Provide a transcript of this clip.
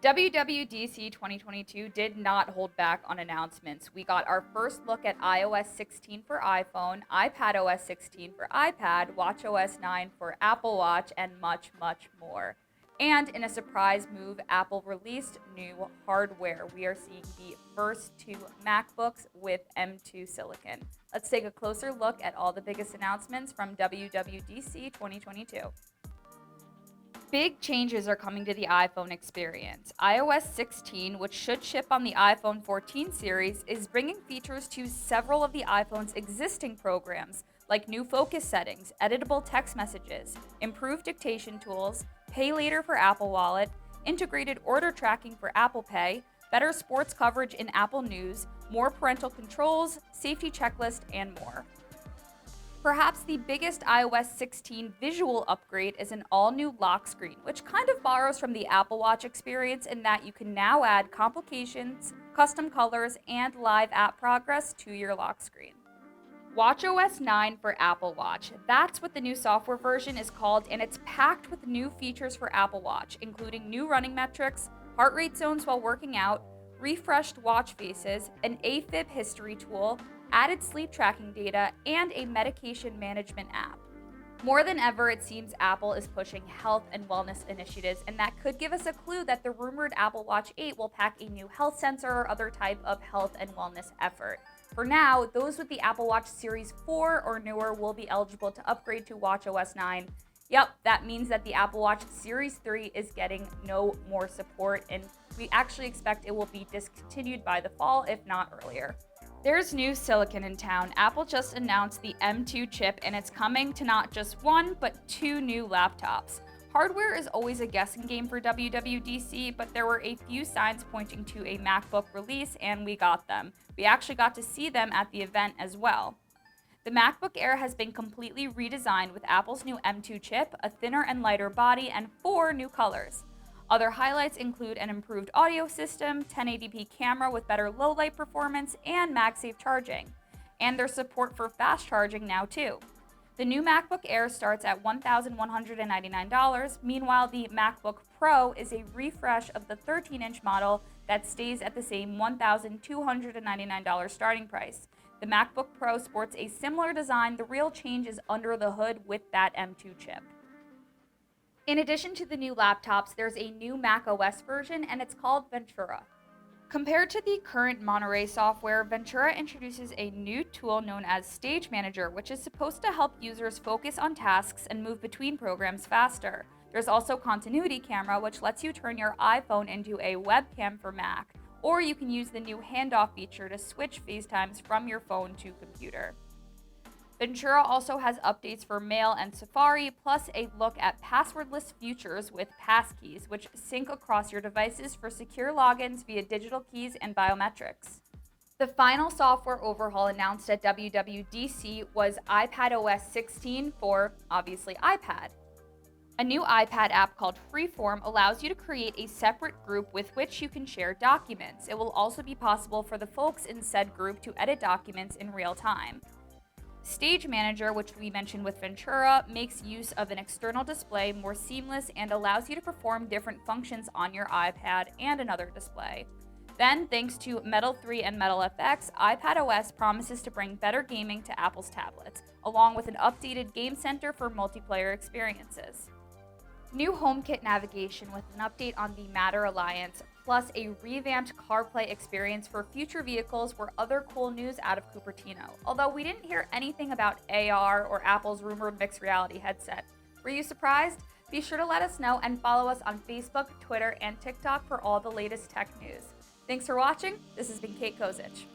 WWDC 2022 did not hold back on announcements. We got our first look at iOS 16 for iPhone, iPadOS 16 for iPad, watchOS 9 for Apple Watch, and much, much more. And in a surprise move, Apple released new hardware. We are seeing the first two MacBooks with M2 silicone. Let's take a closer look at all the biggest announcements from WWDC 2022. Big changes are coming to the iPhone experience. iOS 16, which should ship on the iPhone 14 series, is bringing features to several of the iPhone's existing programs, like new focus settings, editable text messages, improved dictation tools, Pay Later for Apple Wallet, integrated order tracking for Apple Pay, better sports coverage in Apple News, more parental controls, safety checklist, and more. Perhaps the biggest iOS 16 visual upgrade is an all-new lock screen, which kind of borrows from the Apple Watch experience in that you can now add complications, custom colors, and live app progress to your lock screen. watchOS 9 for Apple Watch. That's what the new software version is called, and it's packed with new features for Apple Watch, including new running metrics, heart rate zones while working out, refreshed watch faces, an AFib history tool, added sleep tracking data, and a medication management app. More than ever, it seems Apple is pushing health and wellness initiatives, and that could give us a clue that the rumored Apple Watch 8 will pack a new health sensor or other type of health and wellness effort. For now, those with the Apple Watch Series 4 or newer will be eligible to upgrade to watchOS 9. Yep, that means that the Apple Watch Series 3 is getting no more support, and we actually expect it will be discontinued by the fall, if not earlier. There's new silicon in town. Apple just announced the M2 chip, and it's coming to not just one, but two new laptops. Hardware is always a guessing game for WWDC, but there were a few signs pointing to a MacBook release, and we got them. We actually got to see them at the event as well. The MacBook Air has been completely redesigned with Apple's new M2 chip, a thinner and lighter body, and 4 new colors. Other highlights include an improved audio system, 1080p camera with better low-light performance, and MagSafe charging. And there's support for fast charging now too. The new MacBook Air starts at $1,199. Meanwhile, the MacBook Pro is a refresh of the 13-inch model that stays at the same $1,299 starting price. The MacBook Pro sports a similar design. The real change is under the hood with that M2 chip. In addition to the new laptops, there's a new macOS version, and it's called Ventura. Compared to the current Monterey software, Ventura introduces a new tool known as Stage Manager, which is supposed to help users focus on tasks and move between programs faster. There's also Continuity Camera, which lets you turn your iPhone into a webcam for Mac, or you can use the new handoff feature to switch FaceTimes from your phone to computer. Ventura also has updates for Mail and Safari, plus a look at passwordless futures with passkeys, which sync across your devices for secure logins via digital keys and biometrics. The final software overhaul announced at WWDC was iPadOS 16 for, obviously, iPad. A new iPad app called Freeform allows you to create a separate group with which you can share documents. It will also be possible for the folks in said group to edit documents in real time. Stage Manager, which we mentioned with Ventura, makes use of an external display more seamless and allows you to perform different functions on your iPad and another display. Then, thanks to Metal 3 and Metal FX, iPadOS promises to bring better gaming to Apple's tablets, along with an updated game center for multiplayer experiences. New HomeKit navigation with an update on the Matter Alliance, plus a revamped CarPlay experience for future vehicles were other cool news out of Cupertino, although we didn't hear anything about AR or Apple's rumored mixed reality headset. Were you surprised? Be sure to let us know and follow us on Facebook, Twitter, and TikTok for all the latest tech news. Thanks for watching. This has been Kate Kozich.